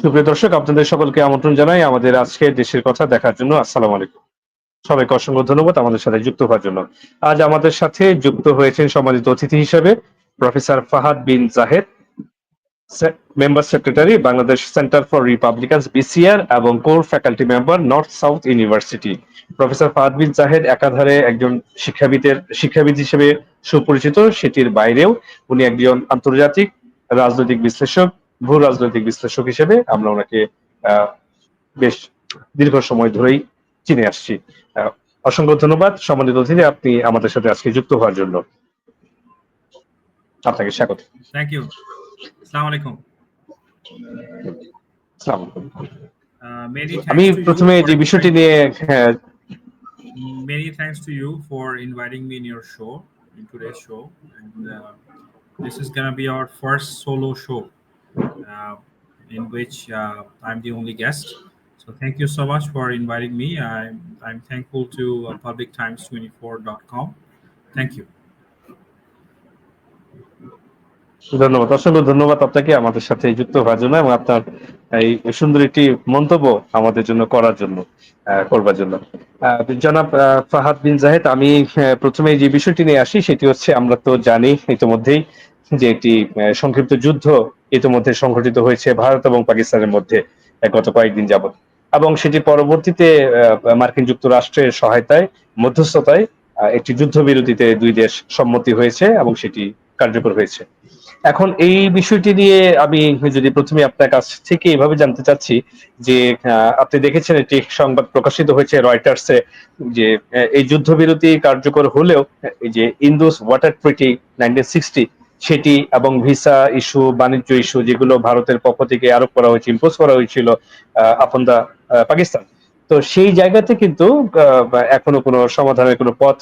সুপ্রিয় দর্শক, আপনাদের সকলকে আমন্ত্রণ জানাই আমাদের আজকের দেশের কথা দেখার জন্য। আসসালামু আলাইকুম। সবাইকে অসংখ্য ধন্যবাদ আমাদের সাথে যুক্ত হওয়ার জন্য। আজ আমাদের সাথে যুক্ত হয়েছেন সম্মানিত অতিথি হিসেবে professor Fahad bin Zahed, member secretary Bangladesh centre for republicans BCR এবং core faculty member North South University. Professor Fahad bin Zahed একাধারে একজন শিক্ষাবিদ হিসেবে সুপরিচিত, সেটির বাইরেও উনি একজন আন্তর্জাতিক রাজনৈতিক বিশ্লেষক, ভূ রাজনৈতিক বিশ্লেষক হিসেবে আমরা ওনাকে আহ, বেশ দীর্ঘ সময় ধরেই চিনে আসছি। আহ, অসংখ্য ধন্যবাদ সম্মানিত অতিথি, আপনি আমাদের সাথে আজকে যুক্ত হওয়ার জন্য। আপনাকে স্বাগত। Thank you. Assalamu alaikum. আসসালামু আলাইকুম। Many আমি thanks to you প্রথমে for যে বিষয়টি নিয়ে many thanks to you for inviting me in your show, in today's show, and this is gonna be our first solo show, uh, in which I'm the only guest. So thank you so much for inviting me. I'm thankful to publictimes24.com. Thank you. ধন্যবাদ, অসংখ্য ধন্যবাদ আপনাকে আমাদের সাথে যুক্ত হওয়ার জন্য এবং আপনার এই সুন্দর একটি মন্তব্য আমাদের জন্য করার জন্য, করবার জন্য। জনাব ফাহাদ বিন জাহেদ, আমি প্রথমে যে বিষয়টি নিয়ে আসি সেটি হচ্ছে, আমরা তো জানি ইতিমধ্যেই যে একটি সংক্ষিপ্ত যুদ্ধ ইতিমধ্যে সংঘটিত হয়েছে ভারত এবং পাকিস্তানের মধ্যে গত কয়েকদিন যাবত, এবং সেটি পরবর্তীতে মার্কিন যুক্তরাষ্ট্রের সহায়তায়, মধ্যস্থতায় একটি যুদ্ধবিরতিতে দুই দেশ সম্মতি হয়েছে এবং সেটি কার্যকর হয়েছে। এখন এই বিষয়টি নিয়ে আমি যদি প্রথমে আপনার কাছ থেকে এভাবে জানতে চাচ্ছি যে, আপনি দেখেছেন একটি সংবাদ প্রকাশিত হয়েছে রয়টার্সে যে এই যুদ্ধবিরতি কার্যকর হলেও এই যে ইন্দোস ওয়াটার ট্রিটি 1960 সেটি এবং ভিসা ইস্যু, বাণিজ্য ইস্যু যেগুলো ভারতের পক্ষ থেকে আরোপ করা হয়েছে, ইম্পোজ করা হয়েছিল আপন দা পাকিস্তান, তো সেই জায়গাতে কিন্তু এখনো কোনো সমাধানের কোনো পথ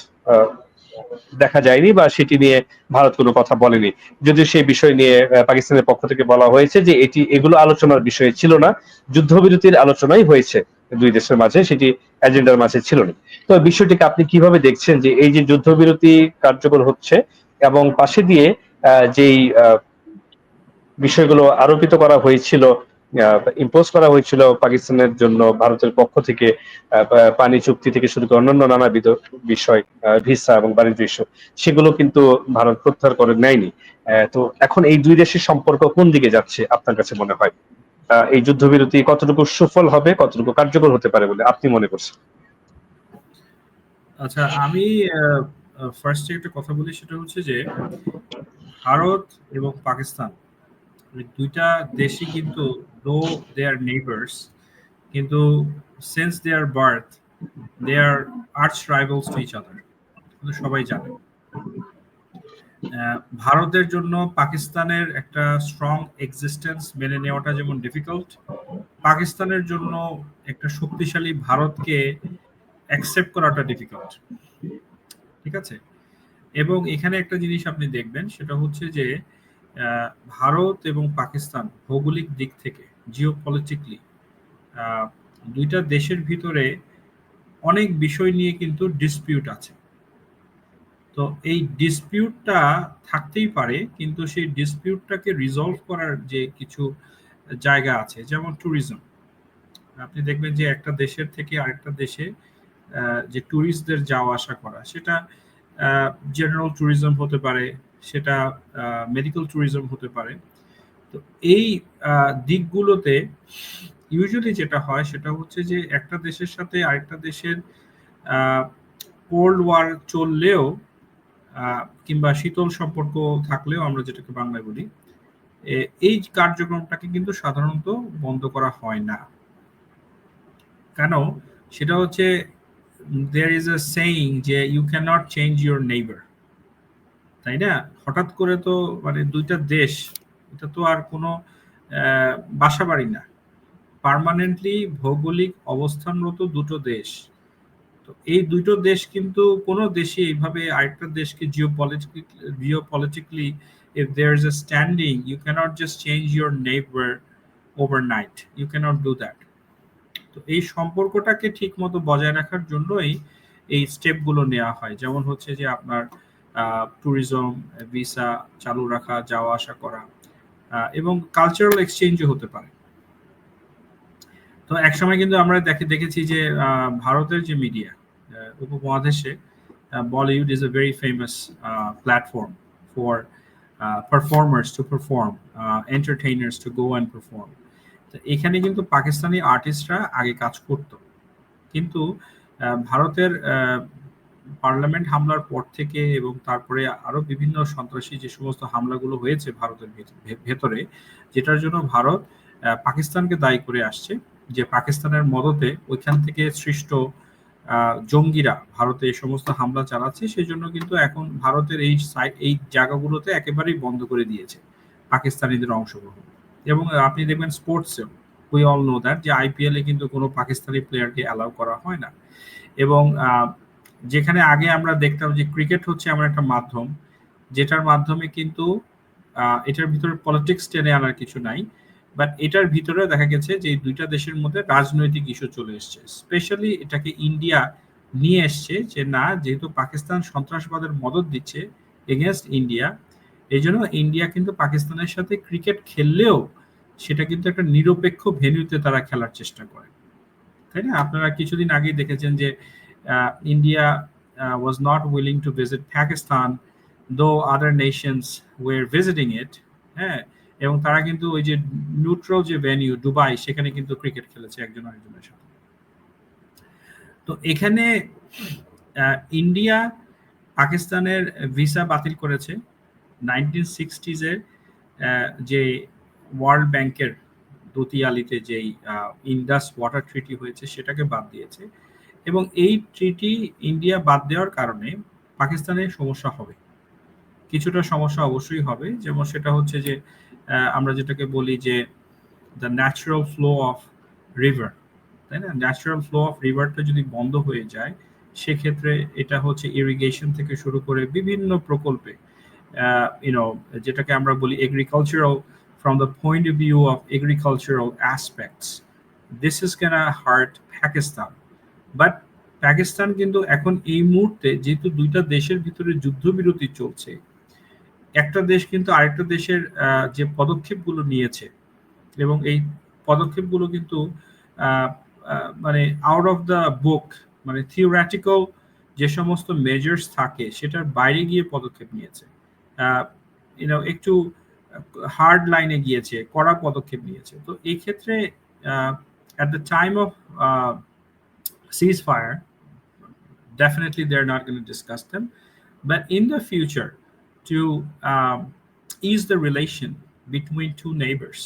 দেখা যায়নি বা সেটি নিয়ে ভারত কোনো কথা বলেনি। যদিও সেই বিষয় নিয়ে পাকিস্তানের পক্ষ থেকে বলা হয়েছে যে এগুলো আলোচনার বিষয় ছিল না, যুদ্ধবিরতির আলোচনাই হয়েছে দুই দেশের মাঝে, সেটি এজেন্ডার মাঝে ছিল না। তো বিষয়টিকে আপনি কিভাবে দেখছেন যে এই যে যুদ্ধবিরতি কার্যকর হচ্ছে এবং পাশে দিয়ে যেই বিষয়গুলো আরোপিত করা হয়েছিল, ইম্পোজ করা হয়েছিল পাকিস্তানের জন্য ভারতের পক্ষ থেকে, পানি চুক্তি থেকে শুরু করে অন্যান্য নানাবিধ বিষয়, ভিসা এবং বাণিজ্য ইস্যু, সেগুলো কিন্তু ভারত প্রত্যাহার করে নেয়নি। তো এখন এই দুই দেশের সম্পর্ক কোন দিকে যাচ্ছে আপনার কাছে মনে হয়? এই যুদ্ধবিরতি কতটুকু সুফল হবে, কতটুকু কার্যকর হতে পারে বলে আপনি মনে করছেন? আচ্ছা, আমি ফার্স্টে একটা কথা বলি, সেটা হচ্ছে যে ভারত এবং পাকিস্তান দুইটা দেশই কিন্তু, দো দে আর নেইবার্স, কিন্তু since their birth they are arch rivals to each other, কিন্তু সবাই জানে। ভারতের জন্য পাকিস্তানের একটা স্ট্রং এক্সিস্টেন্স মেনে নেওয়াটা যেমন ডিফিকাল্ট, পাকিস্তানের জন্য একটা শক্তিশালী ভারতকে অ্যাকসেপ্ট করাটা ডিফিকাল্ট। ঠিক আছে? এবং এখানে একটা জিনিস আপনি দেখবেন, সেটা হচ্ছে যে ভারত এবং পাকিস্তান ভৌগোলিক দিক থেকে, জিওপলিটিক্যালি, দুইটা দেশের ভিতরে অনেক বিষয় নিয়ে কিন্তু ডিসপিউট আছে। তো এই ডিসপিউটটা থাকতেই পারে, কিন্তু সেই ডিসপিউটটাকে রিজলভ করার যে কিছু জায়গা আছে, যেমন ট্যুরিজম। আপনি দেখবেন যে একটা দেশের থেকে আরেকটা দেশে যে ট্যুরিস্টদের যাওয়া আসা করা, সেটা জেনারেল ট্যুরিজম হতে পারে, সেটা মেডিকেল ট্যুরিজম হতে পারে। তো এই দিকগুলোতে ইউজুয়ালি যেটা হয় সেটা হচ্ছে যে একটা দেশের সাথে আরেকটা দেশের কোল্ড ওয়ার চললেও, কিংবা শীতল সম্পর্ক থাকলেও, আমরা যেটাকে বাংলায় বলি, এই কার্যক্রমটাকে কিন্তু সাধারণত বন্ধ করা হয় না। কেন? সেটা হচ্ছে, there is a saying যে you cannot change your neighbor, তাই না? হঠাৎ করে তো মানে দুইটা দেশ, এটা তো আর কোনো বাসা বাড়ি না, পার্মানেন্টলি ভৌগোলিক অবস্থানরত দুটো দেশ। তো এই দুটো দেশ কিন্তু, কোনো দেশই এইভাবে আরেকটা দেশকে geopolitically, if there is a standing, you cannot just change your neighbor overnight, you cannot do that. তো এই সম্পর্কটাকে ঠিক মতো বজায় রাখার জন্যই এই স্টেপগুলো নেওয়া হয়, যেমন হচ্ছে যে আপনার ট্যুরিজম, ভিসা চালু রাখা, যাওয়া আসা করা, এবং কালচারাল এক্সচেঞ্জও হতে পারে। তো একসময় কিন্তু আমরা দেখেছি যে ভারতের যে মিডিয়া উপমহাদেশে Bollywood is a very famous platform for performers to perform, entertainers to go and perform. তো এখানে কিন্তু পাকিস্তানি আর্টিস্টরা আগে কাজ করতো, কিন্তু ভারতের পার্লামেন্ট হামলার পর থেকে এবং তারপরে আরো বিভিন্ন সন্ত্রাসী যে সমস্ত হামলাগুলো হয়েছে ভারতের ভেতরে, যেটার জন্য ভারত পাকিস্তানকে দায়ী করে আসছে যে পাকিস্তানের মদতে ওইখান থেকে সৃষ্ট জঙ্গিরা ভারতে এই সমস্ত হামলা চালাচ্ছে। সেই জন্য কিন্তু এখন ভারতের এই জায়গাগুলোতে একেবারেই বন্ধ করে দিয়েছে পাকিস্তানিদের অংশগ্রহণ। এবং আপনি দেখবেন স্পোর্টসেও উই অল নো দ্যাট যে আইপিএল এ কিন্তু কোনো পাকিস্তানি প্লেয়ারকে অ্যালাউ করা হয় না। এবং যেখানে আগে আমরা দেখতাম যে ক্রিকেট হচ্ছে এমন একটা মাধ্যম যেটার মাধ্যমে কিন্তু এটার ভিতরে পলিটিক্স টেনে আনার কিছু নাই, বাট এটার ভিতরে দেখা গেছে যে এই দুইটা দেশের মধ্যে রাজনৈতিক ইস্যু চলে এসছে। স্পেশালি এটাকে ইন্ডিয়া নিয়ে এসছে যে না, যেহেতু পাকিস্তান সন্ত্রাসবাদের মদত দিচ্ছে এগেনস্ট ইন্ডিয়া, এই জন্য ইন্ডিয়া কিন্তু পাকিস্তানের সাথে ক্রিকেট খেললেও সেটা কিন্তু একটা নিরপেক্ষ ভেন্যুতে তারা খেলার চেষ্টা করে, তাই না? আপনারা কিছুদিন আগেই দেখেছেন যে India was not willing to visit Pakistan though other nations were visiting it, হ্যাঁ, এবং তারা কিন্তু ওই যে নিউট্রাল যে ভেন্যু দুবাই, সেখানে কিন্তু ক্রিকেট খেলেছে একজন আরেকজনের সাথে। তো এখানে ইন্ডিয়া পাকিস্তানের ভিসা বাতিল করেছে 1960s এর যে ওয়ার্ল্ড ব্যাংকের দতিয়ালিতে যেই ইন্ডাস ওয়াটার ট্রিটি হয়েছে সেটাকে বাদ দিয়েছে। এবং এই ট্রিটি ইন্ডিয়া বাদ দেওয়ার কারণে পাকিস্তানের সমস্যা হবে, কিছুটা সমস্যা অবশ্যই হবে। যেমন সেটা হচ্ছে যে আমরা যেটাকে বলি যে the natural flow of river, তাই না? ন্যাচারাল ফ্লো অফ রিভারটা যদি বন্ধ হয়ে যায় সেক্ষেত্রে এটা হচ্ছে ইরিগেশন থেকে শুরু করে বিভিন্ন প্রকল্পে যেটাকে আমরা বলি agricultural, from the point of view of agricultural aspects, this is gonna hurt Pakistan. But Pakistan কিন্তু এখন এই মুহূর্তে যেহেতু দুইটা দেশের ভিতরে যুদ্ধবিরতি চলছে, একটা দেশ কিন্তু আরেকটা দেশের যে পদক্ষেপগুলো নিয়েছে এবং এই পদক্ষেপগুলো কিন্তু মানে আউট অফ দ্য বুক, মানে থিওরিটিক্যাল যে সমস্ত মেজার্স থাকে সেটার বাইরে গিয়ে পদক্ষেপ নিয়েছে, একটু হার্ড লাইনে গিয়েছে, কড়া পদক্ষেপ নিয়েছে। তো এই ক্ষেত্রে at the time of ceasefire, definitely they're not going to discuss them, but in the future to ease the relation between two neighbors,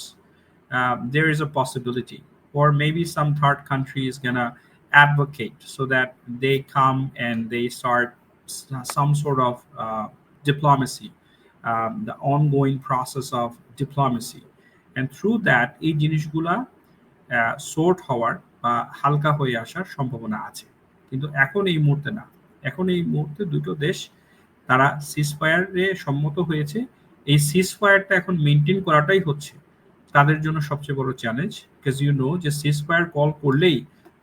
there is a possibility, or maybe some third country is going to advocate so that they come and they start some sort of diplomacy, the ongoing process of diplomacy, and through that এই জিনিসগুলা sort হওয়ার বা হালকা হয়ে আসার সম্ভাবনা আছে। কিন্তু এখন এই মুহূর্তে না, এখন এই মুহূর্তে দুটো দেশ তারা সিজফায়ারে সম্মত হয়েছে। এই সিজফায়ারটা এখন মেনটেন করাটাই হচ্ছে তাদের জন্য সবচেয়ে বড় চ্যালেঞ্জ, বিকজ ইউ নো যে সিজফায়ার কল করলেই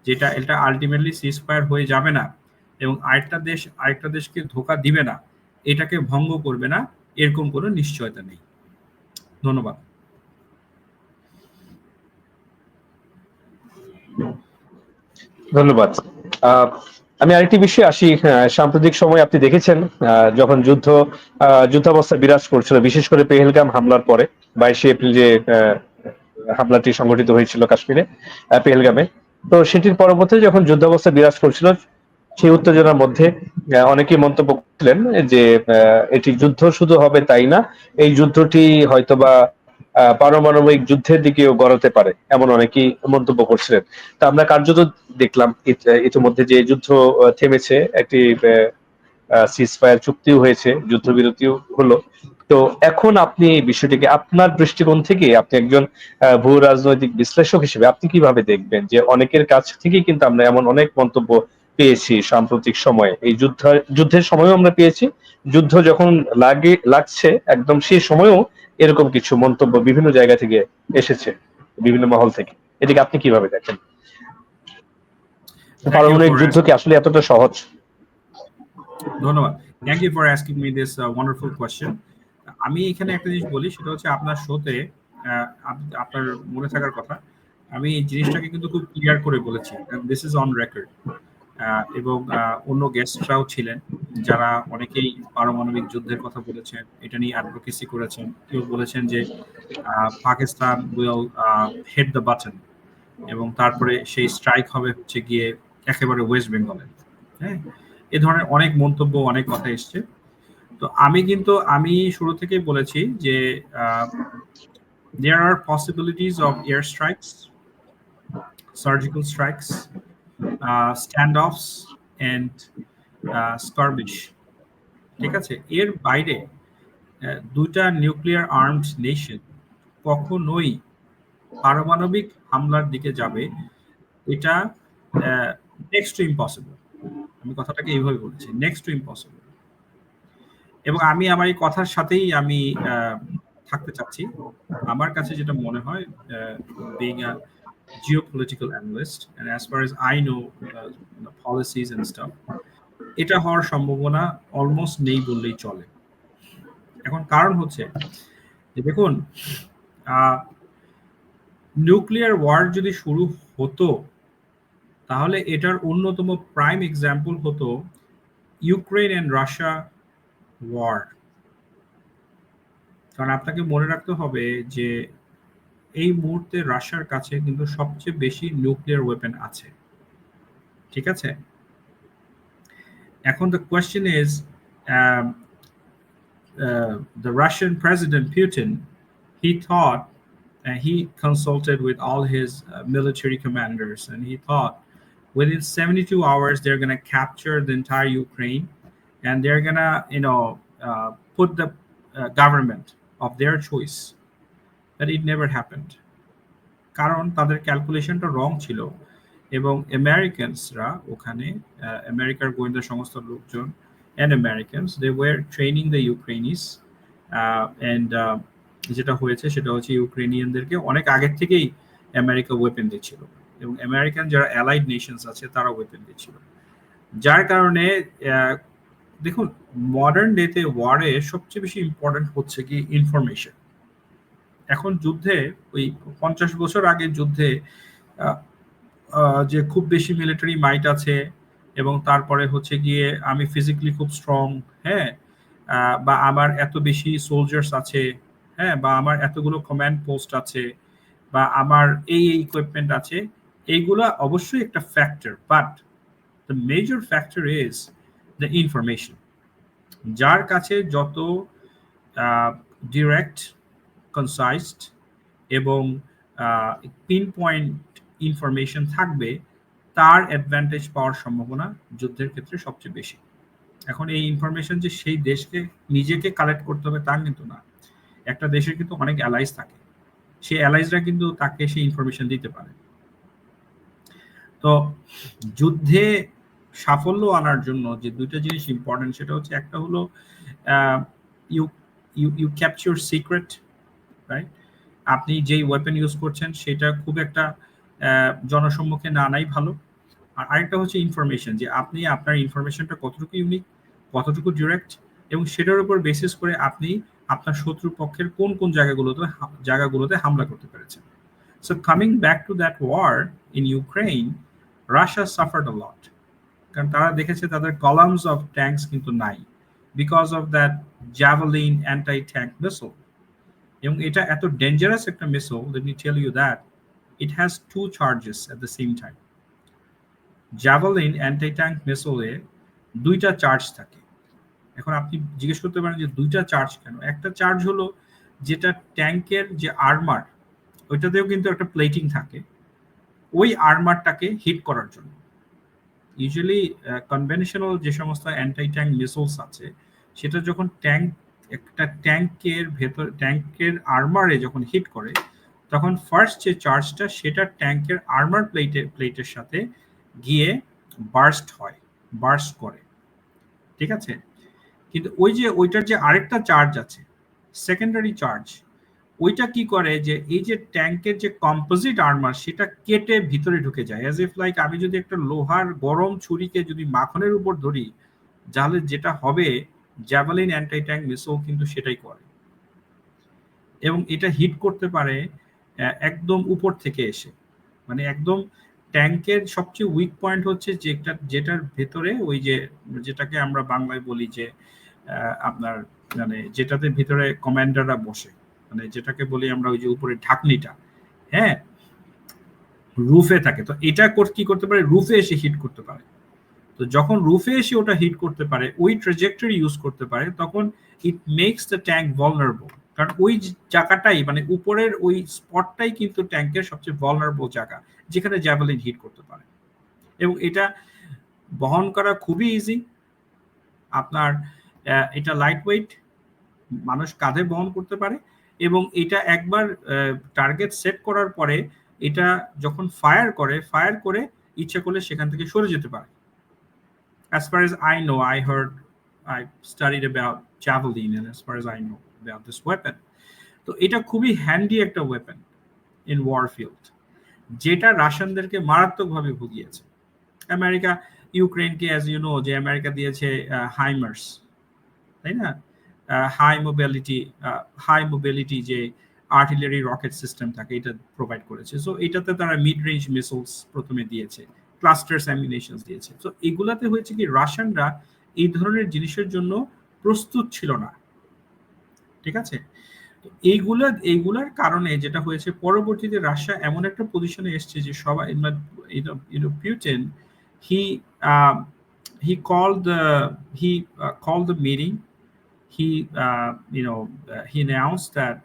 যেটা এটা আলটিমেটলি সিজফায়ার হয়ে যাবে না এবং আরেকটা দেশকে ধোকা দিবে না, এটাকে ভঙ্গ করবে না, এরকম কোনো নিশ্চয়তা নেই। ধন্যবাদ। ধন্যবাদ। আমি আরেকটি বিষয়ে আসি। সাম্প্রতিক সময় আপনি দেখেছেন যখন যুদ্ধাবস্থা বিরাজ করছিল, বিশেষ করে পেহেলগাম হামলার পরে 22শে এপ্রিল যে হামলাটি সংঘটিত হয়েছিল কাশ্মীরে পেহেলগামে, তো সেটির পরবর্তী যখন যুদ্ধাবস্থা বিরাজ করছিল সেই উত্তেজনার মধ্যে অনেকেই মন্তব্য করছিলেন যে এটি যুদ্ধ শুধু হবে তাই না, এই যুদ্ধটি হয়তোবা পারমাণবিক যুদ্ধের দিকেও গড়াতে পারে, এমন অনেকেই মন্তব্য করছিলেন। তা আমরা কার্যত দেখলাম ইতিমধ্যে যে যুদ্ধ থেমেছে, একটি সিজফায়ার চুক্তিও হয়েছে, যুদ্ধবিরতিও হলো। তো এখন আপনি এই বিষয়টিকে আপনার দৃষ্টিকোণ থেকে, আপনি একজন ভূ রাজনৈতিক বিশ্লেষক হিসেবে আপনি কিভাবে দেখবেন যে অনেকের কাছ থেকেই কিন্তু আমরা এমন অনেক মন্তব্য পেয়েছি সাম্প্রতিক সময়ে, এই যুদ্ধের সময়ও আমরা পেয়েছি, যুদ্ধ যখন লাগছে একদম সেই সময়ও এরকম কিছু মন্তব্য বিভিন্ন জায়গা থেকে এসেছে, বিভিন্ন মহল থেকে। এদিকে আপনি কিভাবে দেখেন? পারমাণবিক যুদ্ধ কি আসলে এতটা সহজ? ধন্যবাদ। Thank you for asking me this wonderful question. আমি এখানে একটা জিনিস বলি, সেটা হচ্ছে আপনার শোতে আপনার মনে থাকার কথা আমি এই জিনিসটাকে কিন্তু খুব ক্লিয়ার করে বলেছি, দিস ইজ অন রেকর্ড। এবং অন্য গেস্টরাও ছিলেন যারা অনেকেই পারমাণবিক যুদ্ধের কথা বলেছেন, এটা নিয়ে অ্যাডভোকেসি করেছেন। কেউ বলেছেন যে Pakistan will hit the button, এবং তারপরে সেই স্ট্রাইক হবে হচ্ছে গিয়ে একেবারে ওয়েস্ট বেঙ্গলে। হ্যাঁ, এ ধরনের অনেক মন্তব্য, অনেক কথা এসছে। তো আমি শুরু থেকেই বলেছি যে there are possibilities of air strikes, surgical strikes, standoffs and skirmish। ঠিক আছে, এর বাইরে দুইটা নিউক্লিয়ার আর্মড নেশন কখনোই পারমাণবিক হামলার দিকে যাবে, এটা নেক্সট টু ইম্পসিবল। আমি কথাটাকে এইভাবে বলছি, নেক্সট টু ইম্পসিবল। এবং আমি আমার এই কথার সাথেই আমি থাকতে চাচ্ছি। আমার কাছে যেটা মনে হয়, being a geopolitical analyst and as far as I know policies and stuff, এটা হওয়ার সম্ভাবনা অলমোস্ট নেই বললেই চলে। এখন কারণ হচ্ছে যে দেখুন, নিউক্লিয়ার ওয়ার যদি শুরু হতো তাহলে এটার অন্যতম প্রাইম এক্সাম্পল হতো ইউক্রেন এন্ড রাশিয়া ওয়ার। কারণ আপনাকে মনে রাখতে হবে যে এই মুহূর্তে রাশিয়ার কাছে কিন্তু সবচেয়ে বেশি নিউক্লিয়ার ওয়েপন আছে। ঠিক আছে, এখন the question is, the Russian President Putin, he thought, and he consulted with all his military commanders, and he thought within 72 hours they're going to capture the entire Ukraine, and they're going to, put the government of their choice. But it never happened. কারণ তাদের ক্যালকুলেশনটা রং ছিল, এবং আমেরিকানসরা ওখানে, আমেরিকার গোয়েন্দা সংস্থার লোকজন and Americans, they were training the Ukrainians, and যেটা হয়েছে সেটা হচ্ছে ইউক্রেনিয়ানদেরকে অনেক আগের থেকেই আমেরিকা ওয়েপেন দিচ্ছিল, এবং আমেরিকান যারা অ্যালাইড নেশনস আছে তারা ওয়েপেন দিচ্ছিল। যার কারণে দেখুন, মডার্ন ডেতে ওয়ারে সবচেয়ে বেশি ইম্পর্টেন্ট হচ্ছে কি ইনফরমেশন। এখন যুদ্ধে, ওই 50 বছর আগের যুদ্ধে যে খুব বেশি মিলিটারি মাইট আছে, এবং তারপরে হচ্ছে গিয়ে আমি ফিজিক্যালি খুব স্ট্রং, হ্যাঁ, বা আমার এত বেশি সোলজার্স আছে, হ্যাঁ, বা আমার এতগুলো কমান্ড পোস্ট আছে, বা আমার এই ইকুইপমেন্ট আছে, এইগুলা অবশ্যই একটা factor, but the major factor is the information. যার কাছে যত ডিরেক্ট, কনসাইজড এবং পিন পয়েন্ট ইনফরমেশন থাকবে, তার অ্যাডভান্টেজ পাওয়ার সম্ভাবনা যুদ্ধের ক্ষেত্রে সবচেয়ে বেশি। এখন এই ইনফরমেশন যে সেই দেশকে নিজেকে কালেক্ট করতে হবে তা কিন্তু না। একটা দেশের কিন্তু অনেক অ্যালাইজ থাকে, সেই অ্যালাইজরা কিন্তু তাকে সেই ইনফরমেশন দিতে পারে। তো যুদ্ধে সাফল্য আনার জন্য যে দুইটা জিনিস ইম্পর্টেন্ট, সেটা হচ্ছে, একটা হলো ইউ ক্যাপচার সিক্রেট, রাইট? আপনি যেই ওয়েপেন ইউজ করছেন সেটা খুব একটা জনসম্মুখে না আনাই ভালো। আর আরেকটা হচ্ছে ইনফরমেশন, যে আপনি আপনার ইনফরমেশনটা কতটুকু ইউনিক, কতটুকু ডিরেক্ট, এবং সেটার উপর বেসিস করে আপনি আপনার শত্রু পক্ষের কোন কোন জায়গাগুলোতে হামলা করতে পেরেছেন। So coming back to that war in Ukraine, Russia suffered a lot, কারণ তারা দেখেছে তাদের কলামস অফ ট্যাঙ্কস কিন্তু নাই, because of that javelin anti tank missile. এবং এটা এত ডেঞ্জারাস একটা missile, let me tell you that it has two charges at the same time. Javelin anti-tank missile দুইটা চার্জ থাকে। এখন আপনি জিজ্ঞেস করতে পারেন যে দুইটা চার্জ কেন? একটা চার্জ হলো যেটা ট্যাঙ্কের যে আর্মার, ওইটাতেও কিন্তু একটা প্লেটিং থাকে, ওই আর্মারটাকে হিট করার জন্য। ইউজুয়ালি কনভেনশনাল যে সমস্ত অ্যান্টি ট্যাঙ্ক মিসাইলস আছে, সেটা যখন একটা ট্যাঙ্কের আর্মারে যখন হিট করে, তখন ফার্স্ট যে চার্জটা সেটা ট্যাঙ্কের আর্মার প্লেটের সাথে গিয়ে বার্স্ট করে, ঠিক আছে? কিন্তু ওইটার যে আরেকটা চার্জ আছে, সেকেন্ডারি চার্জ, ওইটা কি করে যে এই যে ট্যাঙ্কের যে কম্পোজিট আর্মার, সেটা কেটে ভিতরে ঢুকে যায়, অ্যাজ ইফ লাইক আমি যদি একটা লোহার গরম ছুরিকে যদি মাখনের উপর ধরি, তাহলে যেটা হবে, জ্যাভেলিন অ্যান্টি ট্যাঙ্ক মিসাইল কিন্তু সেটাই করে, এবং এটা হিট করতে পারে একদম উপর থেকে এসে। মানে একদম ট্যাঙ্কের সবচেয়ে উইক পয়েন্ট হচ্ছে যেটার ভেতরে ওই যে যেটাকে আমরা বাংলায় বলি যে আপনার মানে যেটাতে ভিতরে কমান্ডাররা বসে, মানে যেটাকে বলি আমরা ওই যে উপরে ঢাকনিটা, হ্যাঁ, রুফে থাকে। তো এটা কি করতে পারে, রুফে এসে হিট করতে পারে। তো যখন রুফে এসে ওটা হিট করতে পারে, ওই ট্রাজেক্টরি ইউজ করতে পারে, তখন it makes the tank vulnerable. কারণ ওই জায়গাটাই মানে উপরের ওই স্পটটাই কিন্তু ট্যাঙ্কের সবচেয়ে ভালনারেবল জায়গা, যেখানে জ্যাভেলিন হিট করতে পারে। এবং এটা বহন করা খুবই ইজি। আপনার এটা লাইট ওয়েট, মানুষ কাঁধে বহন করতে পারে, এবং এটা একবার টার্গেট সেট করার পরে এটা যখন ফায়ার করে ইচ্ছা করলে সেখান থেকে সরে যেতে পারে। As far as I know, I studied about javelin, and as far as I know about this weapon, তো এটা খুবই হ্যান্ডি একটা ওয়েপন ইন ওয়ারফিল্ড, যেটা রাশিয়ানদেরকে মারাত্মকভাবে ভুগিয়েছে। আমেরিকা ইউক্রেনকে, অ্যাজ ইউ নো, যে আমেরিকা দিয়েছে হাইমার্স, তাই না, হাই মোবিলিটি যে আর্টিলারি রকেট সিস্টেম থাকে, এটা প্রোভাইড করেছে। সো এটাতে তারা মিড রেঞ্জ মিসাইলস প্রথমে দিয়েছে, ক্লাস্টার্স অ্যামিনেশনস দিয়েছে। তো এগুলাতে হয়েছে কি, রাশিয়ানরা এই ধরনের জিনিসের জন্য প্রস্তুত ছিল না, ঠিক আছে। তো এইগুলার কারণে যেটা হয়েছে, পরবর্তীতে রাশিয়া এমন একটা পজিশনে এসছে যে সবাই, Putin, he uh, he called the meeting. He announced that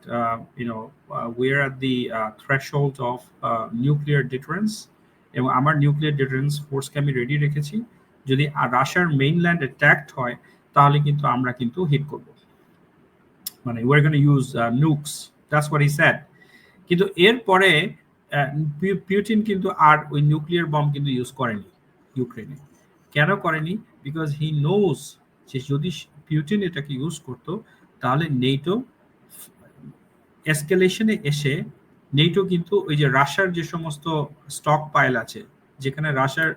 we're at the threshold of nuclear deterrence, এবং আমার নিউক্লিয়ার ডিটারেন্স ফোর্সকে আমি রেডি রেখেছি, যদি রাশিয়ার মেইনল্যান্ড অ্যাটাকড হয় তাহলে কিন্তু আমরা কিন্তু হিট করব, মানে we're going to use nukes, that's what he said. কিন্তু এরপরে পিউটিন কিন্তু আর ওই নিউক্লিয়ার বম্ব কিন্তু ইউজ করেনি ইউক্রেনে। কেন করেনি? বিকজ হি নোজ যে যদি পিউটিন এটাকে ইউজ করতো তাহলে নেটো এসকেলেশনে এসে নেটো কিন্তু ওই যে রাশিয়ার যে সমস্ত স্টক পাইল আছে, যেখানে রাশিয়ার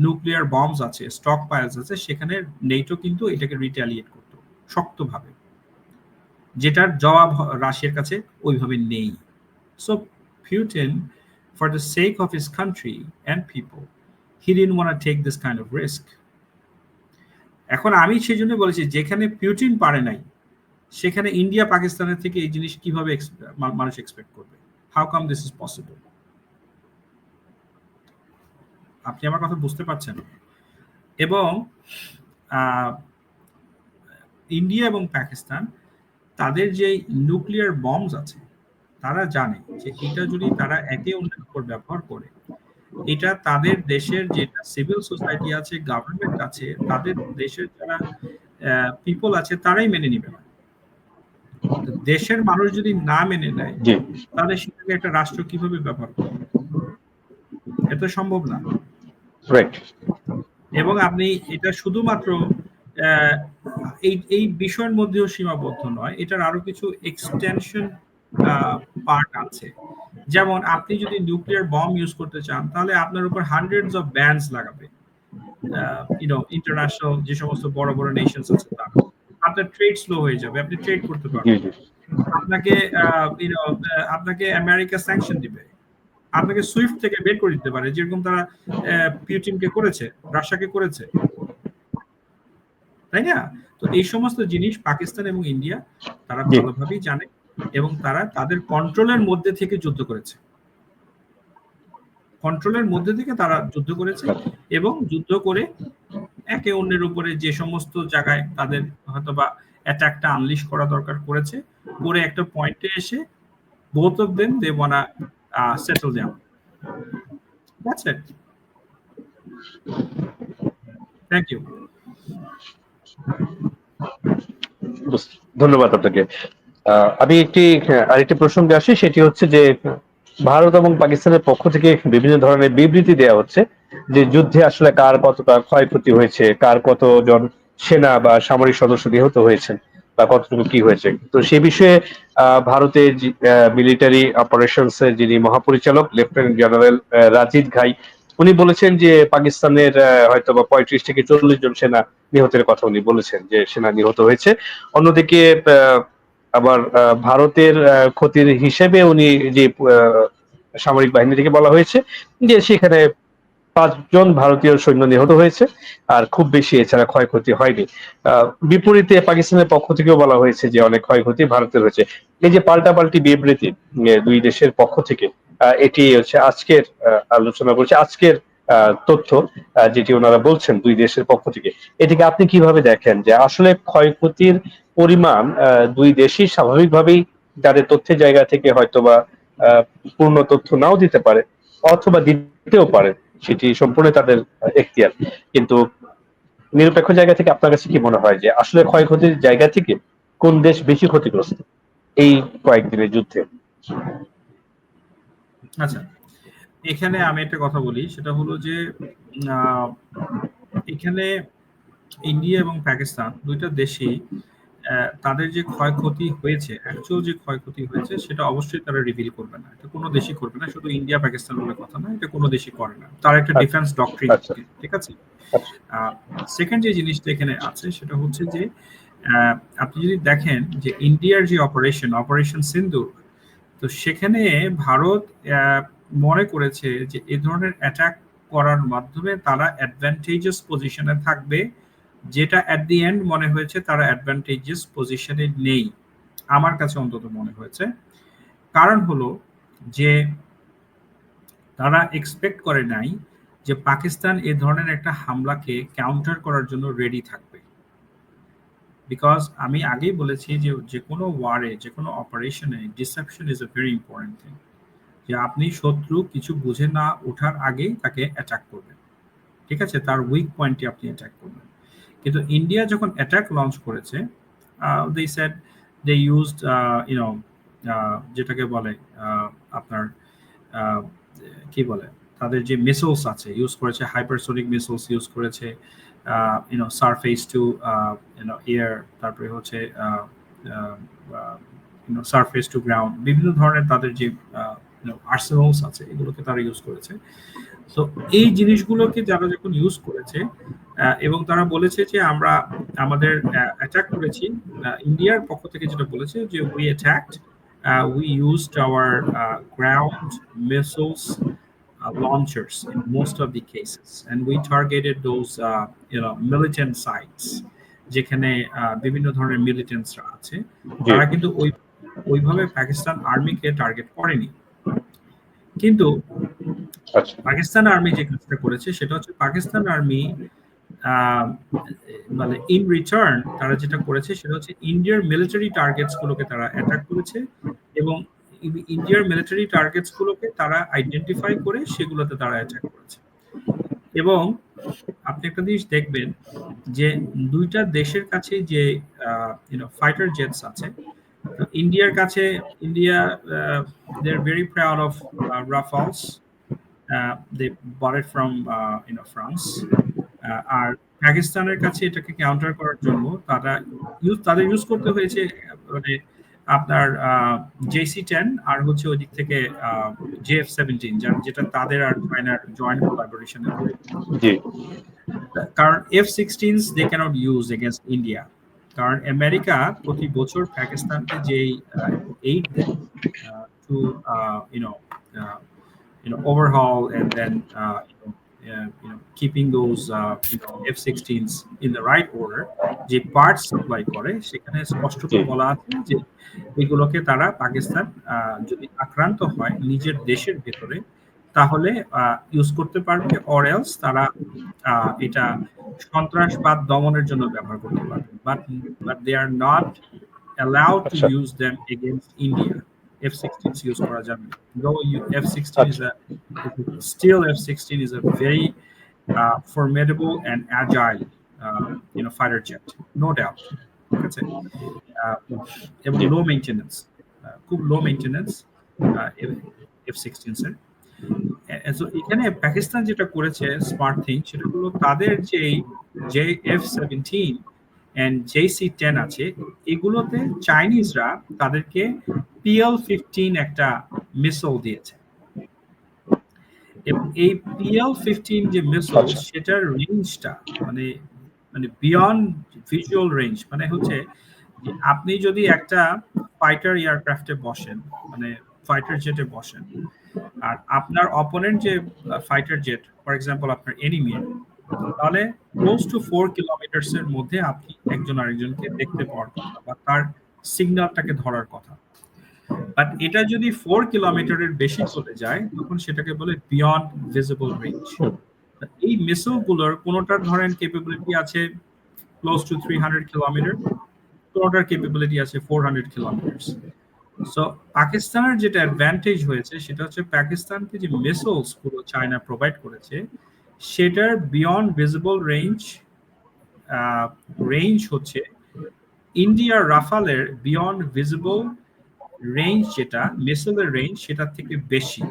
নিউক্লিয়ার বম্বস আছে, স্টক পাইলস আছে, সেখানে নেটো কিন্তু এটাকে রিটালিয়েট করতো শক্তভাবে, যেটার জবাব রাশিয়ার কাছে ওইভাবে নেই। So Putin, for the sake of his country and people, he didn't want to take this kind of risk. এখন আমি সেই জন্য বলেছি, যেখানে পিউটিন পারে নাই সেখানে ইন্ডিয়া পাকিস্তানের থেকে এই জিনিস কিভাবে মানুষ এক্সপেক্ট করবে? How come this is possible? আপনি আমার কথা বুঝতে পারছেন? এবং ইন্ডিয়া এবং পাকিস্তান তাদের যে নিউক্লিয়ার বম্বস আছে, তারা জানে যে এটা যদি তারা একে অন্যের উপর ব্যবহার করে, এটা তাদের দেশের যেটা সিভিল সোসাইটি আছে, গভর্নমেন্ট আছে, তাদের দেশের যারা পিপল আছে, তারাই মেনে নিবে না। দেশের মানুষ যদি না মেনে নেয়, তাহলে সেটাকে একটা রাষ্ট্র কিভাবে ব্যবহার করবে? এটা সম্ভব না। এবং আপনি এটা শুধুমাত্র এই বিষয়ের মধ্যেও সীমাবদ্ধ নয়, এটার আরো কিছু এক্সটেনশন পার্ট আছে। যেমন আপনি যদি নিউক্লিয়ার বম্ব ইউজ করতে চান, তাহলে আপনার উপর হান্ড্রেডস অফ ব্যানস লাগাবে, ইন্টারন্যাশনাল যে সমস্ত বড় বড় নেশনস আছে, আপনার ট্রেড স্লো হয়ে যাবে, আপনি ট্রেড করতে পারবেন। আপনাকে আমেরিকা স্যাংশন দিবে, আপনাকে সুইফট থেকে বের করে দিতে পারে, যেরকম তারা পিউটিনকে করেছে, রাশিয়াকে করেছে, তাই না? তো এই সমস্ত জিনিস পাকিস্তান এবং ইন্ডিয়া তারা ভালোভাবেই জানে, এবং তারা তাদের কন্ট্রোলের মধ্যে থেকে যুদ্ধ করেছে, এবং যুদ্ধ করে একে অন্যের উপরে যে সমস্ত জায়গায় তাদের হয়তোবা অ্যাটাকটা আনলিশ করা দরকার করেছে, করে একটা পয়েন্টে এসে both of them they wanna settle down. That's it. Thank you. ধন্যবাদ আপনাকে। আমি আরেকটি প্রসঙ্গে আসি, সেটি হচ্ছে যে ভারত এবং পাকিস্তানের পক্ষ থেকে বিভিন্ন ধরনের বিবৃতি দেওয়া হচ্ছে যে যুদ্ধে আসলে কার কতটা ক্ষয়ক্ষতি হয়েছে, কার কতজন সেনা বা সামরিক সদস্য নিহত হয়েছেন বা কতটুকু কি হয়েছে। তো সে বিষয়ে ভারতের মিলিটারি অপারেশনস এর যিনি মহাপরিচালক লেফটেন্যান্ট জেনারেল রাজিদ ঘাই, উনি বলেছেন যে পাকিস্তানের হয়তো বা 35 থেকে 40 জন সেনা নিহতের কথা উনি বলেছেন, যে সেনা নিহত হয়েছে। অন্যদিকে আবার ভারতের ক্ষতির হিসেবে উনি যে সামরিক বাহিনী থেকে বলা হয়েছে যে সেখানে 5 জন ভারতীয় সৈন্য নিহত হয়েছে, আর খুব বেশি এছাড়া ক্ষয়ক্ষতি হয়নি। বিপরীতে পাকিস্তানের পক্ষ থেকেও বলা হয়েছে যে অনেক ক্ষয়ক্ষতি ভারতের হয়েছে। এই যে পাল্টাপাল্টি বিবৃতি দুই দেশের পক্ষ থেকে, এটি হচ্ছে আজকের আলোচনা করছে আজকের তথ্য, যেটি ওনারা বলছেন দুই দেশের পক্ষ থেকে। এটিকে আপনি কিভাবে দেখেন যে আসলে ক্ষয়ক্ষতির পরিমাণ দুই দেশই স্বাভাবিকভাবেই তাদের তথ্যের জায়গা থেকে হয়তোবা পূর্ণ তথ্য নাও দিতে পারে অথবা দিতেও পারে, সেটি সম্পূর্ণ তাদের এখতিয়ার। কিন্তু নিরপেক্ষ জায়গা থেকে আপনার কাছে কি মনে হয় যে আসলে ক্ষয়ক্ষতির জায়গা থেকে কোন দেশ বেশি ক্ষতিগ্রস্ত এই কয়েকদিনের যুদ্ধে? আচ্ছা, এখানে আমি একটা কথা বলি, সেটা হলো যে আহ, এখানে ইন্ডিয়া এবং পাকিস্তান দুইটা দেশই তাদের যে ক্ষয়ক্ষতি হয়েছে, অ্যাকচুয়াল যে ক্ষয়ক্ষতি হয়েছে সেটা অবশ্যই তারা রিভিল করবে না। এটা কোনো দেশই করবে না, শুধু ইন্ডিয়া পাকিস্তান বলে কথা না, এটা কোনো দেশই করে না। তার একটা আচ্ছা, ডিফেন্স ডক্ট্রিন আচ্ছা, থাকে, ঠিক আছে। আচ্ছা। সেকেন্ড যে জিনিসটা এখানে আছে সেটা হচ্ছে যে আপনি যদি দেখেন যে ইন্ডিয়ার যে অপারেশন অপারেশন সিন্দুর, তো সেখানে ভারত আহ, মনে করেছে যে এ ধরনের অ্যাটাক করার মাধ্যমে তারা অ্যাডভান্টেজাস পজিশনে থাকবে, যেটা অ্যাট দি এন্ড মনে হয়েছে তারা অ্যাডভান্টেজাস পজিশনে নেই, আমার কাছে অন্তত মনে হয়েছে। কারণ হলো যে তারা এক্সপেক্ট করে নাই যে পাকিস্তান এ ধরনের একটা হামলাকে কাউন্টার করার জন্য রেডি থাকবে। বিকজ আমি আগেই বলেছি যে যে কোনো ওয়ারে, যে কোনো অপারেশনে deception is a very important thing. যে আপনি শত্রু কিছু বুঝে না ওঠার আগেই তাকে অ্যাটাক করবেন, ঠিক আছে, তার উইক পয়েন্টে আপনি অ্যাটাক করবেন। কিন্তু ইন্ডিয়া যখন অ্যাটাক লঞ্চ করেছে, they said they used you know যেটাকে বলে আপনার আহ, কি বলে, তাদের যে মিসাইলস আছে ইউজ করেছে, হাইপারসোনিক মিসাইলস ইউজ করেছে, সারফেস টু এয়ার, তারপরে হচ্ছে সারফেস টু গ্রাউন্ড, বিভিন্ন ধরনের তাদের যে আর্সেনালস আছে এগুলোকে তারা ইউজ করেছে। তো এই জিনিসগুলোকে যারা যখন ইউজ করেছে এবং তারা বলেছে যে আমরা আমাদের অ্যাটাক করেছি, ইন্ডিয়ার পক্ষ থেকে যেটা বলেছে যে we attacked, we used our ground missiles launchers in most of the cases, and we targeted those militant sites যেখানে বিভিন্ন ধরনের মিলিটেন্টসরা আছে। জি। তারা কিন্তু ওইভাবে পাকিস্তান আর্মিকে টার্গেট করেনি। কিন্তু আচ্ছা। পাকিস্তান আর্মি যে কাজটা করেছে সেটা হচ্ছে পাকিস্তান আর্মি মানে ইন রিটার্ন তারা যেটা করেছে সেটা হচ্ছে ইন্ডিয়ার মিলিটারি টার্গেটস গুলোকে তারা অ্যাটাক করেছে, এবং ইন্ডিয়ার মিলিটারি টার্গেটস গুলোকে তারা আইডেন্টিফাই করে সেগুলোতে তারা অ্যাটাক করেছে। এবং আপনি একটা জিনিস দেখবেন যে দুইটা দেশের কাছে যে ফাইটার জেটস আছে, ইন্ডিয়ার কাছে, India they are very proud of Rafales, they bought it from France, আর পাকিস্তানের কাছে এটাকে কাউন্টার করার জন্য তাদের ইউজ করতে হয়েছে মানে আপনার JC-10 আর হচ্ছে ওই দিক থেকে JF-17, যেটা তাদের আর চায়নার জয়েন্ট কোলাবোরেশনে তৈরি। জি। কারণ F-16 they can't use against India, কারণ আমেরিকা প্রতি বছর পাকিস্তানকে যেই এইড দেয় to you know overhaul and then keeping those F-16s in the right order, যে পার্টস সাপ্লাই করে সেখানে স্পষ্টত জি। বলা আছে যে এগুলোকে তারা পাকিস্তান যদি আক্রান্ত হয় নিজের দেশের ভেতরে তাহলে ইউজ করতে পারবে, অর এলস তারা এটা সন্ত্রাসবাদ দমনের জন্য ব্যবহার করতে পারবে, but they are not allowed to আচ্ছা, use them against India. F-16s use করা যাবে না। Though F-16 is আচ্ছা, still F-16 is a very formidable and agile fighter jet, no doubt. ঠিক আছে, এবং জি। লো মেইনটেনেন্স, খুব লো মেইনটেনেন্স F-16 এর। So এখানে পাকিস্তান যেটা করেছে স্মার্ট থিং সেটা হলো তাদের যে F-17 and JC-10 আছে এগুলোতে চাইনিজরা তাদেরকে PL-15 একটা মিসাইল দিয়েছে, এবং এই PL-15 যে মিসাইল আচ্ছা, সেটার রেঞ্জটা মানে মানে বিয়ন্ড ভিজুয়াল রেঞ্জ, মানে হচ্ছে যে আপনি যদি একটা ফাইটার এয়ারক্রাফটে বসেন, মানে ফাইটার জেটে বসেন, আর আপনার অপোনেন্ট যে ফাইটার জেট, ফর এক্সাম্পল আপনার এনিমি, তাহলে ক্লোজ টু 4 কিলোমিটার্স এর মধ্যে আপনি একজন আরেকজনকে দেখতে পাওয়ার কথা বা তার সিগন্যালটাকে ধরার কথা। বাট এটা যদি 4 কিলোমিটারের বেশি চলে যায় তখন সেটাকে বলে বিয়ন্ড ভিজিবল রেঞ্জ। এই মিসাইল গুলোর কোনোটার ধরেন ক্যাপাবিলিটি আছে ক্লোজ টু 300 কিলোমিটার, কোনোটার ক্যাপাবিলিটি আছে 400 কিলোমিটার। সো পাকিস্তানের যেটা অ্যাডভান্টেজ হয়েছে সেটা হচ্ছে পাকিস্তানকে যে মিসাইলস গুলো চায়না প্রোভাইড করেছে সেটার বিয়ন্ড ভিজিবল রেঞ্জ হচ্ছে ইন্ডিয়ার রাফালের বিয়ন্ড ভিজিবল রেঞ্জ, যেটা মিসাইলের রেঞ্জ সেটার থেকে বেশি।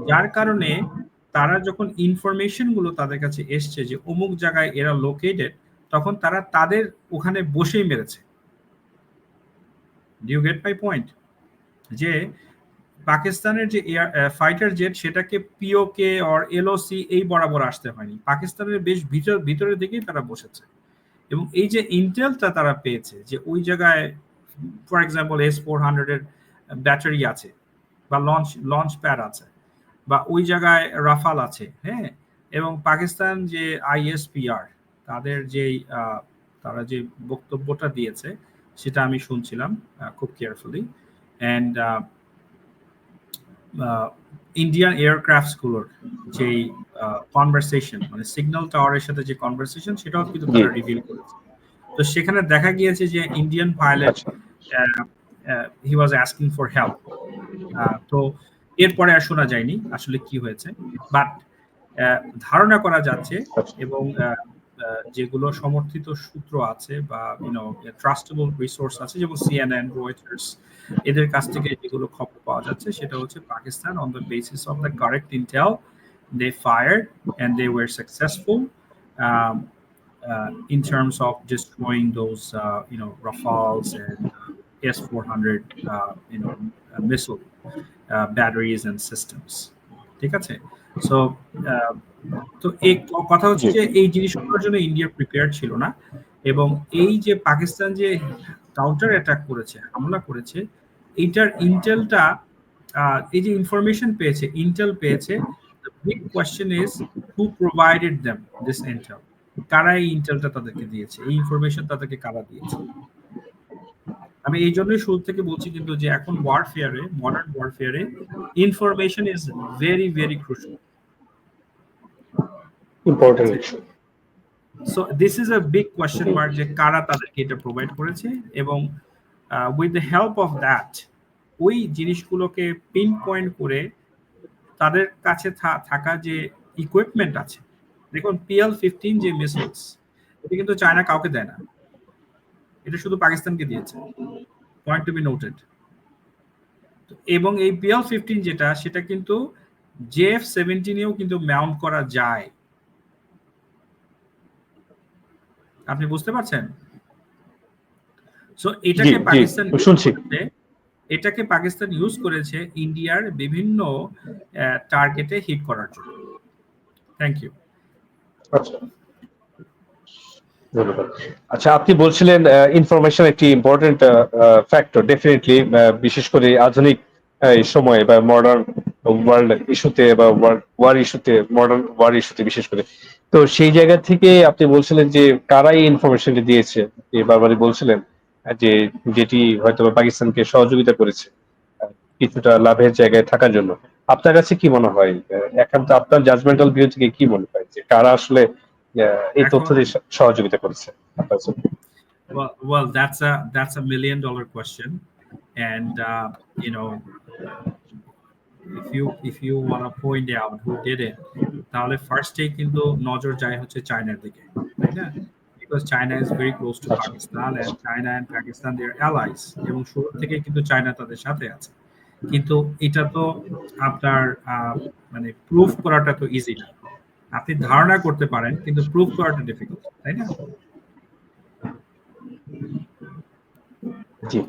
যার কারণে তারা যখন ইনফরমেশন গুলো তাদের কাছে এসছে যে অমুক জায়গায় এরা লোকেটেড, তখন তারা তাদের ওখানে বসেই মেরেছে। Do you get my point? যে পাকিস্তানের যে ফাইটার জেট সেটাকে পিওকে অর এলওসি এই বরাবর আসতে হয়নি, পাকিস্তানের বেশ ভিতরের দিকেই তারা বসেছে। এবং এই যে ইন্টেলটা তারা পেয়েছে যে ওই জায়গায় ফর এক্সাম্পল S-400 এর ব্যাটারি আছে বা লঞ্চ প্যাড আছে বা ওই জায়গায় রাফাল আছে, হ্যাঁ, এবং পাকিস্তান যে ISPR তাদের যে তারা যে বক্তব্যটা দিয়েছে সেটা আমি শুনছিলাম খুব কেয়ারফুলি। অ্যান্ড ইন্ডিয়ান এয়ারক্রাফটস গুলোর যে কনভারসেশন, মানে সিগন্যাল টাওয়ারের সাথে যে কনভারসেশন, সেটাও কিন্তু তারা রিভিল করেছে। তো সেখানে দেখা গিয়েছে যে Indian pilot he was asking for help. তো এরপরে আর শোনা যায়নি আসলে কি হয়েছে, বাট ধারণা করা যাচ্ছে এবং যেগুলো সমর্থিত সূত্র আছে বা ট্রাস্টেবল রিসোর্স আছে যেমন CNN, রয়টার্স, এদের কাছ থেকে যেগুলো খবর পাওয়া যাচ্ছে সেটা হচ্ছে Pakistan on the basis of the correct Intel they fired and they were successful in terms of destroying those Rafales and S-400 missile batteries and systems. ঠিক আছে? সো তো এই কথা হচ্ছে যে এই জিনিসগুলোর জন্য ইন্ডিয়া প্রিপেয়ার ছিল না, এবং এই যে পাকিস্তান যে কাউন্টার অ্যাটাক করেছে, হামলা করেছে, এইটার ইন্টেলটা এই যে ইনফরমেশন পেয়েছে, ইন্টেল পেয়েছে, the big question is who provided them this intel? কারা এই ইন্টেলটা তাদেরকে দিয়েছে, এই ইনফরমেশন তাদেরকে কারা দিয়েছে? আমি এই জন্যই শুরু থেকে বলছি কিন্তু যে এখন ওয়ারফেয়ারে, মডার্ন ওয়ারফেয়ারে information is very very crucial, important issue. So this is a big question mark যে কারা তাদেরকে এটা প্রোভাইড করেছে, এবং with the help of that ওই জিনিসগুলোকে পিন পয়েন্ট করে তাদের কাছে থাকা যে ইকুইপমেন্ট আছে, দেখুন PL-15 যে মিসাইলস, এটা কিন্তু চায়না কাউকে দেয় না, এটা শুধু পাকিস্তানকে দিয়েছে, পয়েন্ট টু বি নোটেড। এবং এই PL-15 যেটা, সেটা কিন্তু JF-17 এও কিন্তু মাউন্ট করা যায়, আপনি বুঝতে পারছেন? সো এটাকে পাকিস্তান এটাকে পাকিস্তান ইউজ করেছে ইন্ডিয়ার বিভিন্ন টার্গেটে হিট করার জন্য। Thank you. ধন্যবাদ। আচ্ছা, আপনি বলছিলেন ইনফরমেশন একটি ইম্পর্টেন্ট ফ্যাক্টর, ডেফিনেটলি, বিশেষ করে আধুনিক সময়ে বা মডার্ন ওয়ার্ল্ড ইস্যুতে বা ওয়ার ইস্যুতে, মডার্ন ওয়ার ইস্যুতে বিশেষ করে। তো সেই জায়গা থেকে আপনি বলছিলেন যে কারাই ইনফরমেশনটি দিয়েছে, বারবারই বলছিলেন যে যেটি হয়তো পাকিস্তানকে সহযোগিতা করেছে কিছুটা লাভের জায়গায় থাকার জন্য। আপনার কাছে কি মনে হয়, একান্ত আপনার জাজমেন্টাল ভিউ থেকে কি মনে হয় যে কারা আসলে এই তথ্য দিয়ে সহযোগিতা করেছে? Well, that's a $1 million question, and if you want to point out who did it, তাহলে ফার্স্টেই কিন্তু নজর যায় হচ্ছে চায়নার দিকে, তাই না? Because China is very close to Pakistan, and China and Pakistan they are allies, এবং শুরু থেকে কিন্তু চায়না তাদের সাথে আছে। কিন্তু এটা তো আপনার মানে প্রুফ করাটা তো ইজি না, আপনি ধারণা করতে পারেন কিন্তু প্রুফ করাটা ডিফিকাল্ট, তাই না? জি,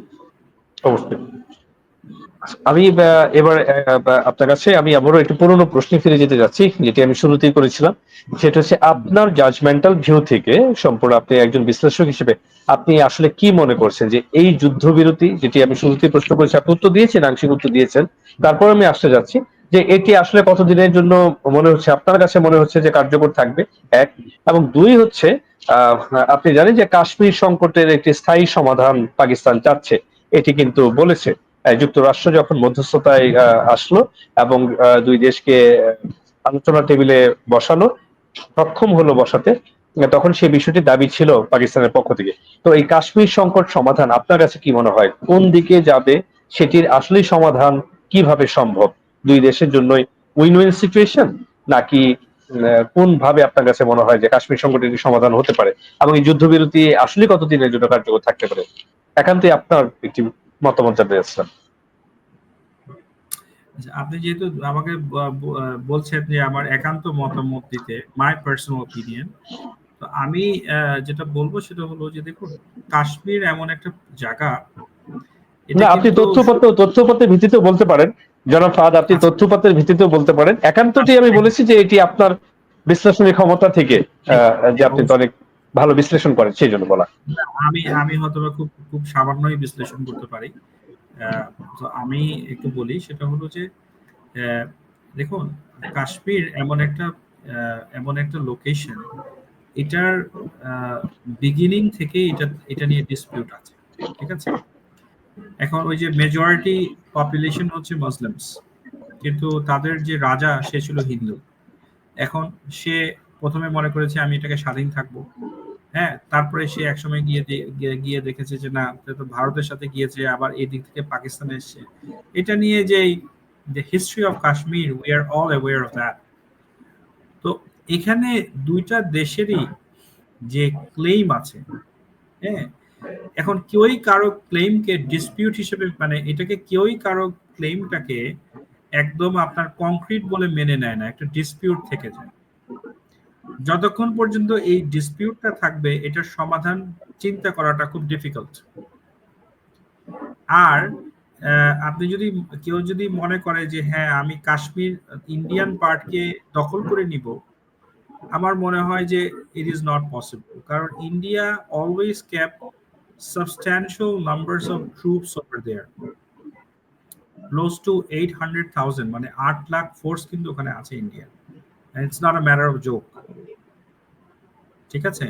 অবশ্যই। আমি এবার আপনার কাছে আমি আবারও একটু পুরোনো প্রশ্নে ফিরে যেতে যাচ্ছি, যেটি আমি শুরুতেই করেছিলাম। সেটা হচ্ছে আপনার জাজমেন্টাল ভিউ থেকে, সম্পূর্ণ আপনি একজন বিশ্লেষক হিসেবে আপনি আসলে কি মনে করছেন যে এই যুদ্ধবিরতি, যেটি আমি শুরুতেই প্রশ্ন করেছি, আপনি উত্তর দিয়েছেন, আংশিক উত্তর দিয়েছেন, তারপর আমি আসতে যাচ্ছি যে এটি আসলে কতদিনের জন্য মনে হচ্ছে আপনার কাছে মনে হচ্ছে যে কার্যকর থাকবে, এক। এবং দুই হচ্ছে আহ, আপনি জানেন যে কাশ্মীর সংকটের একটি স্থায়ী সমাধান পাকিস্তান চাচ্ছে, এটি কিন্তু বলেছে। যুক্তরাষ্ট্র যখন মধ্যস্থতায় আসলো এবং দুই দেশকে আলোচনা টেবিলে বসালো, সক্ষম হলো বসাতে, তখন সেই বিষয়টি দাবি ছিল পাকিস্তানের পক্ষ থেকে। তো এই কাশ্মীর সংকট সমাধান আপনার কাছে কি মনে হয়, কোন দিকে যাবে, সেটির আসলেই সমাধান কিভাবে সম্ভব? দুই দেশের জন্যই উইন উইন সিচুয়েশন, নাকি কোন ভাবে আপনার কাছে মনে হয় যে কাশ্মীর সংকটের সমাধান হতে পারে, এবং এই যুদ্ধবিরতি আসলে কতদিনের জন্য কার্যকর থাকতে পারে? একান্তই আপনার একটি মতামত জানতে চাচ্ছিলাম। আচ্ছা, আপনি যেহেতু আমাকে বলছেন যে আমার একান্ত মতামত দিতে, মাই পার্সোনাল ওপিনিয়ন, তো আমি যেটা বলবো সেটা হলো যে দেখুন, কাশ্মীর এমন একটা জায়গা, এটা না, আপনি কিন্তু তথ্যপত্রের ভিত্তিতেও বলতে পারেন। জনাব ফাহাদ, আপনি আচ্ছা তথ্যপত্রের ভিত্তিতেও বলতে পারেন। একান্তটি আচ্ছা আমি thank বলেছি যে এটি আপনার বিশ্লেষণী ক্ষমতা থেকে, যে আপনি তো অবশ্যই। অনেক ভালো বিশ্লেষণ করেন, সেই জন্য বলা। না, আমি আমি হয়তো বা খুব খুব সামান্যই বিশ্লেষণ করতে পারি। আহ, তো আমি একটু বলি, সেটা হলো যে আহ, দেখুন, কাশ্মীর এমন একটা লোকেশন, এটার বিগিনিং থেকে এটা এটা নিয়ে ডিসপিউট আছে। ঠিক আছে, এখন ওই যে মেজরিটি পপুলেশন হচ্ছে মুসলিমস, কিন্তু তাদের যে রাজা সে ছিল হিন্দু। এখন সে প্রথমে মনে করেছে আমি এটাকে স্বাধীন থাকবো। হ্যাঁ, তারপরে সে একসময় গিয়ে দেখেছে যে না, সে তো ভারতের সাথে গিয়েছে, আবার এই দিক থেকে পাকিস্তানে এসছে। এটা নিয়ে যে the history of Kashmir, we are all aware of that. তো এখানে দুইটা দেশেরই যে ক্লেম আছে, হ্যাঁ, এখন কেউই কারো ক্লেমকে ডিসপিউট হিসেবে, মানে এটাকে কেউই কারো ক্লেমটাকে একদম আপনার কংক্রিট বলে মেনে নেয় না, একটা ডিসপিউট থেকে যায়। যতক্ষণ পর্যন্ত এই ডিসপিউটটা থাকবে, এটার সমাধান চিন্তা করাটা খুব ডিফিকাল্ট। আর আপনি যদি, কেউ যদি মনে করে যে হ্যাঁ আমি কাশ্মীর ইন্ডিয়ান পার্টকে দখল করে নিব, আমার মনে হয় যে ইট ইজ নট পসিবল, কারণ India always kept substantial numbers of troops over there, close to 800,000, মানে 8 লাখ ফোর্স কিন্তু ওখানে আছে India. It's not a matter of joke. ঠিক আছে,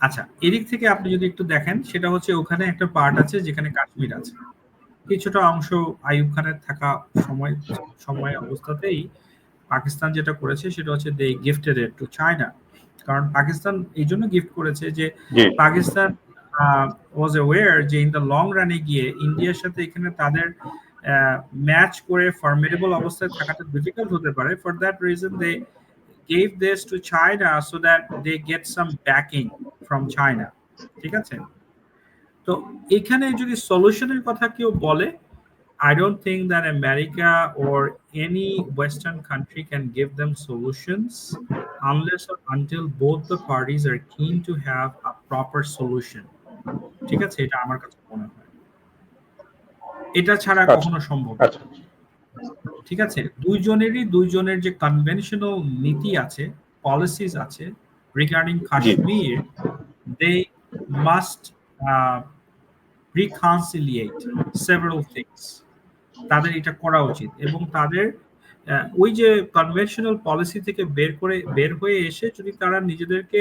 আচ্ছা, এদিক থেকে আপনি যদি একটু দেখেন, সেটা হচ্ছে ওখানে একটা পার্ট আছে যেখানে কাশ্মীর আছে, কিছুটা অংশ আইয়ুব খানের থাকা সময় সময় অবস্থাতেই পাকিস্তান যেটা করেছে সেটা হচ্ছে দে গিফটেড ইট টু চায়না। কারণ পাকিস্তান এই জন্য গিফট করেছে যে জি। পাকিস্তান ওয়াজ অ্যাওয়্যার যে ইন দ্য লং রানে গিয়ে ইন্ডিয়ার সাথে এখানে তাদের ম্যাচ করে ফর্মিডেবল অবস্থায় থাকাটা ডিফিকাল্ট হতে পারে। For that reason they gave this to China so that they get some backing from China. ঠিক আছে, তো এখানে যদি সলিউশনের কথা কেউ বলে, I don't think that America or any Western country can give them solutions unless or until both the parties are keen to have a proper solution. ঠিক আছে, এটা আমার কাছে মনে হয়, এটা ছাড়া আচ্ছা, কখনো সম্ভব না। আচ্ছা। ঠিক আছে, দুইজনের যে কনভেনশনাল নীতি আছে, পলিসিস আছে regarding G. Kashmir, they must uh, reconciliate several things। তাদের এটা করা উচিত, এবং তাদের ওই যে কনভেনশনাল পলিসি থেকে বের হয়ে এসে যদি তারা নিজেদেরকে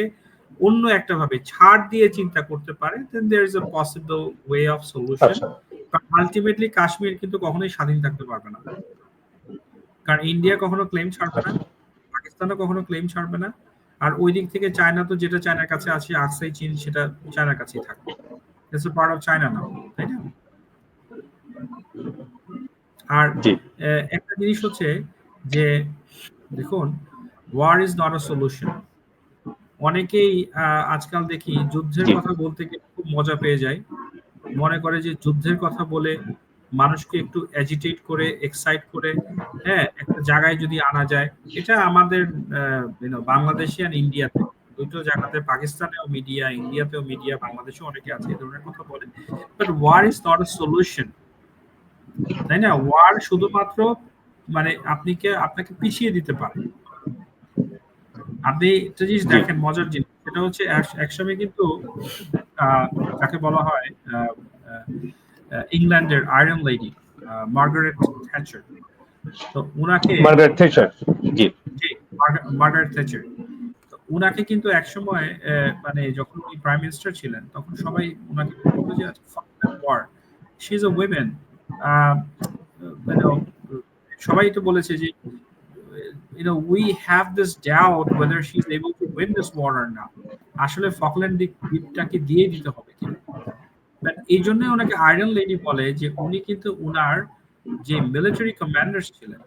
অন্য একটা ভাবে ছাড় দিয়ে চিন্তা করতে পারে, then there is a possible way of solution. আচ্ছা। কারণ আলটিমেটলি কাশ্মীর কিন্তু কখনোই স্বাধীন থাকতে পারবে না, কারণ ইন্ডিয়া কখনো ক্লেম ছাড়বে না, আচ্ছা। পাকিস্তানও কখনো ক্লেম ছাড়বে না, আর ওই দিক থেকে চায়না তো যেটা চায়নার কাছে আছে, আকসাই চীন, সেটা চায়নার কাছেই থাকবে। It's a part of China now, তাই না? আর জি। একটা জিনিস হচ্ছে যে দেখুন, war is not a solution. অনেকেই আজকাল দেখি যুদ্ধের জি। কথা বলতে গিয়ে খুব মজা পেয়ে যায়, মনে করে যে যুদ্ধের কথা বলে মানুষকে একটু অ্যাজিটেট করে, এক্সাইট করে, হ্যাঁ, একটা জায়গায় যদি আনা যায়। এটা আমাদের বাংলাদেশে আর ইন্ডিয়াতে, দুটো জায়গাতে, পাকিস্তানেও মিডিয়া, ইন্ডিয়াতেও মিডিয়া, বাংলাদেশেও অনেকে আছে এই ধরনের কথা বলে। But war is not a solution, তাই না? ওয়ার শুধুমাত্র মানে আপনাকে পিছিয়ে দিতে পারে। আপনি একটা জিনিস জি। দেখেন, মজার জিনিস, সেটা হচ্ছে একসময় কিন্তু আহ, যাকে বলা হয় ইংল্যান্ডের আয়রন লেডি মার্গারেট থ্যাচার, তো উনাকে, মার্গারেট থেচার। জি। জি, মার্গারেট থেচার, তো উনাকে কিন্তু একসময় মানে যখন উনি প্রাইম মিনিস্টার ছিলেন তখন সবাই উনাকে বলতো যে Falkland war, she is a women, সবাই তো বলেছে যে we have this doubt whether she's able to win this war or not, আসলে ফকল্যান্ড দ্বীপটাকে দিয়ে দিতে হবে কিনা। বাট এই জন্য ওনাকে আয়রন লেডি বলে যে উনি কিন্তু উনার যে মিলিটারি কমান্ডার্স ছিলেন,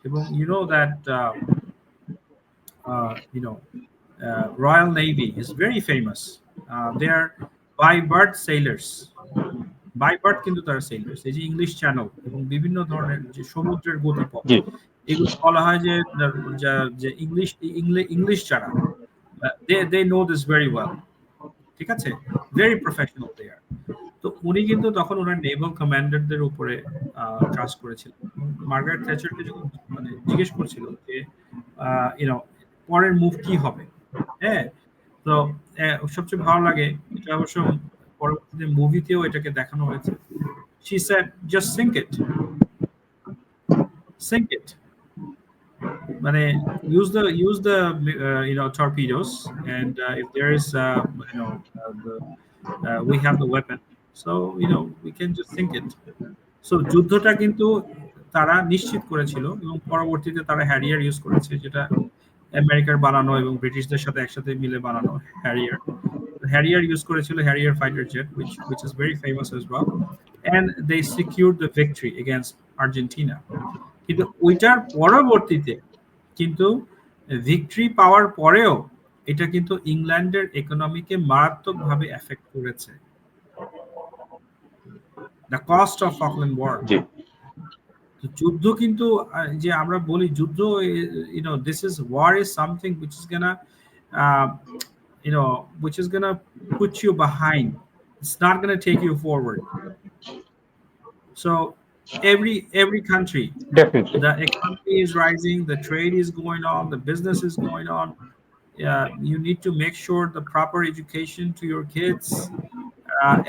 এবং that Royal Navy is very famous. They are by birth sailors. By birth কিন্তু তারা সেলার্স। এই যে ইংলিশ চ্যানেল এবং বিভিন্ন ধরনের যে সমুদ্রের গতিপথ, জি। এগুলো বলা হয় যে যে ইংলিশ ইংলিশ যারা, they know this very well. ঠিক আছে, ভেরি প্রফেশনাল দে আর। তো উনি কিন্তু তখন ওনার নেভাল কমান্ডারদের উপরে ট্রাস্ট করেছিলেন। মার্গারেট থ্যাচারকে যখন মানে জিজ্ঞেস করছিল যে ইউনো পরের মুভ কি হবে, হ্যাঁ, তো সবচেয়ে ভালো লাগে এটা অবশ্য পরবর্তীতে মুভিতেও এটাকে দেখানো হয়েছে। She said, just sink it. মানে use the torpedoes, and if there is we have the weapon, so we can just sink it. So যুদ্ধটা কিন্তু তারা নিশ্চিত করেছিল, এবং পরবর্তীতে তারা হ্যারিয়ার ইউজ করেছে, যেটা আমেরিকার বানানো এবং ব্রিটিশদের সাথে একসাথে মিলে বানানো হ্যারিয়ার। Harrier use করেছিল Harrier fighter jet, which is very famous as well, and they secured the victory against Argentina. কিন্তু ওইটার পরবর্তীতে কিন্তু ভিক্টরি পাওয়ার পরেও এটা কিন্তু ইংল্যান্ডের ইকোনমিকে মারাত্মকভাবে এফেক্ট করেছে। The cost of Falkland war. জি। যুদ্ধ কিন্তু যে আমরা বলি যুদ্ধ, this is war is something which is gonna which is gonna put you behind. It's not gonna take you forward. So every country, definitely. the economy is rising, the trade is going on, the business is going on. You need to make sure the proper education to your kids,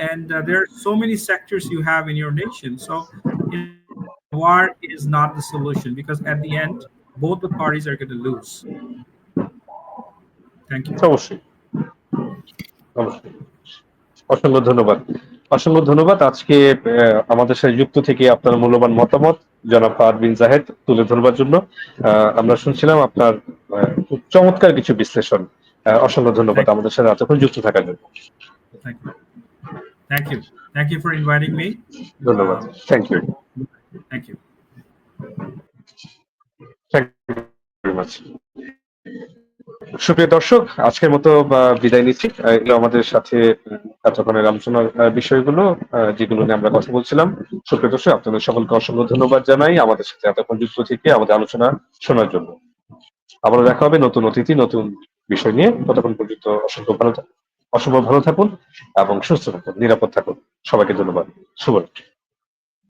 and there are so many sectors you have in your nation. So war is not the solution, because at the end both the parties are going to lose. Thank you. অবশ্যই, অবশ্যই। অসংখ্য ধন্যবাদ, অসংখ্য ধন্যবাদ আজকে আমাদের সাথে যুক্ত থেকে আপনার মূল্যবান মতামত জনাব ফাহাদ বিন জাহেদ তুলে ধরবার জন্য। আমরা শুনছিলাম আপনার খুব চমৎকার কিছু বিশ্লেষণ। অসংখ্য ধন্যবাদ আমাদের সাথে এতক্ষণ যুক্ত থাকার জন্য। Thank you for inviting me. ধন্যবাদ। Thank you. Thank you very much. সুপ্রিয় দর্শক, আজকের মতো বিদায় নিচ্ছি। এগুলো আমাদের সাথে এতক্ষণের আলোচনার বিষয়গুলো, যেগুলো নিয়ে আমরা কথা বলছিলাম। সুপ্রিয় দর্শক, আপনাদের সকলকে অসংখ্য ধন্যবাদ জানাই আমাদের সাথে এতক্ষণ যুক্ত থেকে আমাদের আলোচনা শোনার জন্য। আবারও দেখা হবে নতুন অতিথি, নতুন বিষয় নিয়ে। ততক্ষণ পর্যন্ত অসম্ভব ভালো থাকুন এবং সুস্থ থাকুন, নিরাপদ থাকুন। সবাইকে ধন্যবাদ। শুভরাত্রি।